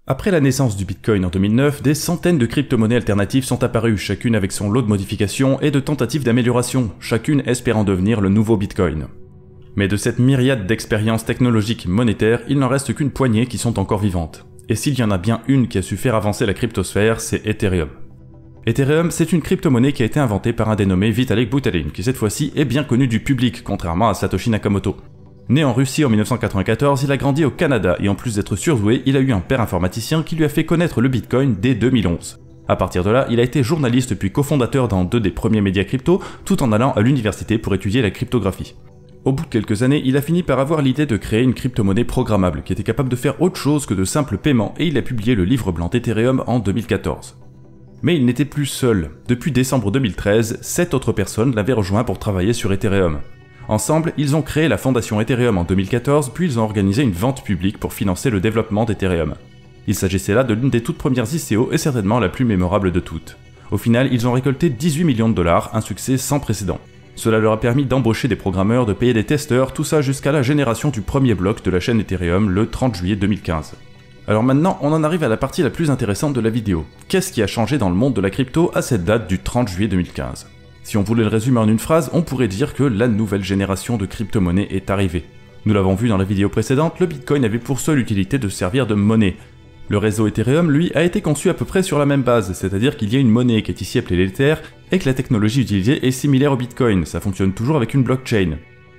Après la naissance du Bitcoin en 2009, des centaines de crypto-monnaies alternatives sont apparues, chacune avec son lot de modifications et de tentatives d'amélioration, chacune espérant devenir le nouveau Bitcoin. Mais de cette myriade d'expériences technologiques monétaires, il n'en reste qu'une poignée qui sont encore vivantes. Et s'il y en a bien une qui a su faire avancer la cryptosphère, c'est Ethereum. Ethereum, c'est une crypto-monnaie qui a été inventée par un dénommé Vitalik Buterin, qui cette fois-ci est bien connu du public, contrairement à Satoshi Nakamoto. Né en Russie en 1994, il a grandi au Canada et en plus d'être surdoué, il a eu un père informaticien qui lui a fait connaître le Bitcoin dès 2011. À partir de là, il a été journaliste puis cofondateur dans 2 des premiers médias crypto, tout en allant à l'université pour étudier la cryptographie. Au bout de quelques années, il a fini par avoir l'idée de créer une crypto-monnaie programmable qui était capable de faire autre chose que de simples paiements et il a publié le livre blanc d'Ethereum en 2014. Mais il n'était plus seul. Depuis décembre 2013, 7 autres personnes l'avaient rejoint pour travailler sur Ethereum. Ensemble, ils ont créé la fondation Ethereum en 2014, puis ils ont organisé une vente publique pour financer le développement d'Ethereum. Il s'agissait là de l'une des toutes premières ICO et certainement la plus mémorable de toutes. Au final, ils ont récolté 18 millions de dollars, un succès sans précédent. Cela leur a permis d'embaucher des programmeurs, de payer des testeurs, tout ça jusqu'à la génération du premier bloc de la chaîne Ethereum le 30 juillet 2015. Alors maintenant, on en arrive à la partie la plus intéressante de la vidéo. Qu'est-ce qui a changé dans le monde de la crypto à cette date du 30 juillet 2015 ? Si on voulait le résumer en une phrase, on pourrait dire que la nouvelle génération de crypto-monnaies est arrivée. Nous l'avons vu dans la vidéo précédente, le Bitcoin avait pour seule utilité de servir de monnaie. Le réseau Ethereum, lui, a été conçu à peu près sur la même base, c'est-à-dire qu'il y a une monnaie qui est ici appelée l'Ether, et que la technologie utilisée est similaire au Bitcoin, ça fonctionne toujours avec une blockchain.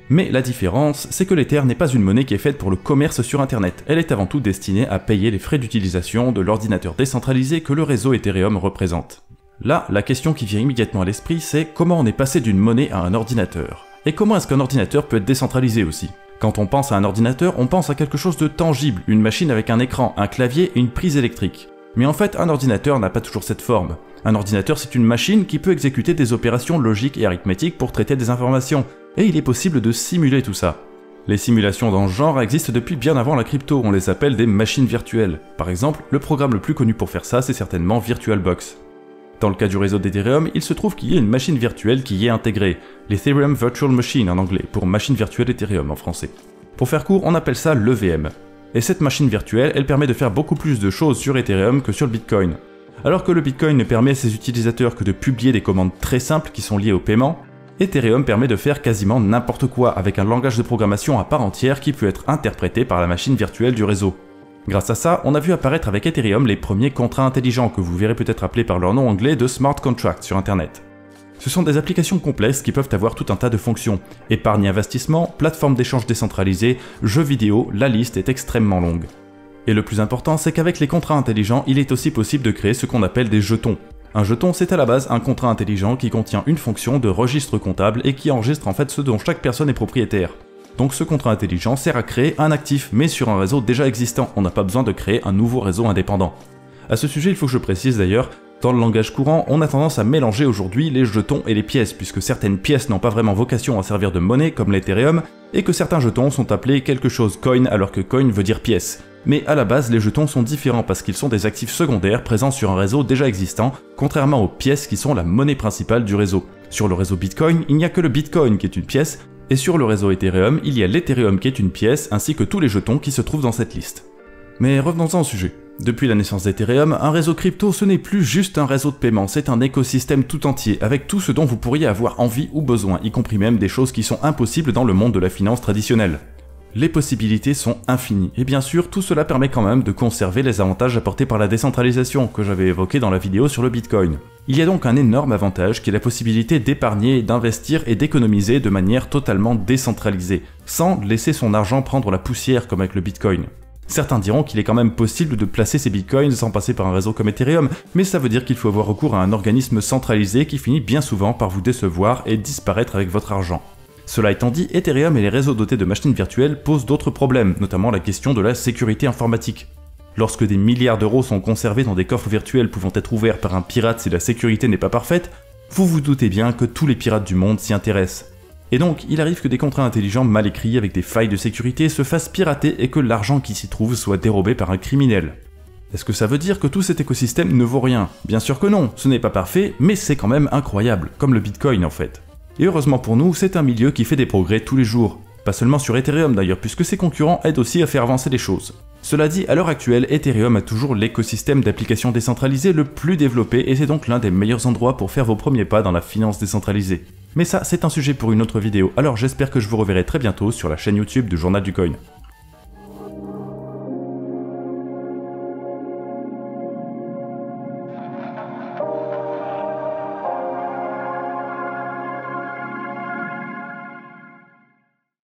Mais la différence, c'est que l'Ether n'est pas une monnaie qui est faite pour le commerce sur Internet, elle est avant tout destinée à payer les frais d'utilisation de l'ordinateur décentralisé que le réseau Ethereum représente. Là, la question qui vient immédiatement à l'esprit, c'est comment on est passé d'une monnaie à un ordinateur. Et comment est-ce qu'un ordinateur peut être décentralisé aussi ? Quand on pense à un ordinateur, on pense à quelque chose de tangible, une machine avec un écran, un clavier et une prise électrique. Mais en fait, un ordinateur n'a pas toujours cette forme. Un ordinateur, c'est une machine qui peut exécuter des opérations logiques et arithmétiques pour traiter des informations, et il est possible de simuler tout ça. Les simulations dans ce genre existent depuis bien avant la crypto, on les appelle des machines virtuelles. Par exemple, le programme le plus connu pour faire ça, c'est certainement VirtualBox. Dans le cas du réseau d'Ethereum, il se trouve qu'il y a une machine virtuelle qui y est intégrée, l'Ethereum Virtual Machine en anglais, pour machine virtuelle Ethereum en français. Pour faire court, on appelle ça l'EVM. Et cette machine virtuelle, elle permet de faire beaucoup plus de choses sur Ethereum que sur le Bitcoin. Alors que le Bitcoin ne permet à ses utilisateurs que de publier des commandes très simples qui sont liées au paiement, Ethereum permet de faire quasiment n'importe quoi avec un langage de programmation à part entière qui peut être interprété par la machine virtuelle du réseau. Grâce à ça, on a vu apparaître avec Ethereum les premiers contrats intelligents que vous verrez peut-être appelés par leur nom anglais de smart contracts sur Internet. Ce sont des applications complexes qui peuvent avoir tout un tas de fonctions. Épargne et investissement, plateforme d'échange décentralisée, jeux vidéo, la liste est extrêmement longue. Et le plus important, c'est qu'avec les contrats intelligents, il est aussi possible de créer ce qu'on appelle des jetons. Un jeton, c'est à la base un contrat intelligent qui contient une fonction de registre comptable et qui enregistre en fait ce dont chaque personne est propriétaire. Donc ce contrat intelligent sert à créer un actif, mais sur un réseau déjà existant, on n'a pas besoin de créer un nouveau réseau indépendant. À ce sujet, il faut que je précise d'ailleurs, dans le langage courant, on a tendance à mélanger aujourd'hui les jetons et les pièces, puisque certaines pièces n'ont pas vraiment vocation à servir de monnaie, comme l'Ethereum, et que certains jetons sont appelés quelque chose coin, alors que coin veut dire pièce. Mais à la base, les jetons sont différents parce qu'ils sont des actifs secondaires présents sur un réseau déjà existant, contrairement aux pièces qui sont la monnaie principale du réseau. Sur le réseau Bitcoin, il n'y a que le Bitcoin qui est une pièce, et sur le réseau Ethereum, il y a l'Ethereum qui est une pièce, ainsi que tous les jetons qui se trouvent dans cette liste. Mais revenons-en au sujet. Depuis la naissance d'Ethereum, un réseau crypto ce n'est plus juste un réseau de paiement, c'est un écosystème tout entier, avec tout ce dont vous pourriez avoir envie ou besoin, y compris même des choses qui sont impossibles dans le monde de la finance traditionnelle. Les possibilités sont infinies, et bien sûr, tout cela permet quand même de conserver les avantages apportés par la décentralisation, que j'avais évoqué dans la vidéo sur le Bitcoin. Il y a donc un énorme avantage qui est la possibilité d'épargner, d'investir et d'économiser de manière totalement décentralisée, sans laisser son argent prendre la poussière comme avec le Bitcoin. Certains diront qu'il est quand même possible de placer ses bitcoins sans passer par un réseau comme Ethereum, mais ça veut dire qu'il faut avoir recours à un organisme centralisé qui finit bien souvent par vous décevoir et disparaître avec votre argent. Cela étant dit, Ethereum et les réseaux dotés de machines virtuelles posent d'autres problèmes, notamment la question de la sécurité informatique. Lorsque des milliards d'euros sont conservés dans des coffres virtuels pouvant être ouverts par un pirate si la sécurité n'est pas parfaite, vous vous doutez bien que tous les pirates du monde s'y intéressent. Et donc, il arrive que des contrats intelligents mal écrits avec des failles de sécurité se fassent pirater et que l'argent qui s'y trouve soit dérobé par un criminel. Est-ce que ça veut dire que tout cet écosystème ne vaut rien? Bien sûr que non, ce n'est pas parfait, mais c'est quand même incroyable, comme le Bitcoin en fait. Et heureusement pour nous, c'est un milieu qui fait des progrès tous les jours. Pas seulement sur Ethereum d'ailleurs, puisque ses concurrents aident aussi à faire avancer les choses. Cela dit, à l'heure actuelle, Ethereum a toujours l'écosystème d'applications décentralisées le plus développé et c'est donc l'un des meilleurs endroits pour faire vos premiers pas dans la finance décentralisée. Mais ça, c'est un sujet pour une autre vidéo, alors j'espère que je vous reverrai très bientôt sur la chaîne YouTube du Journal du Coin.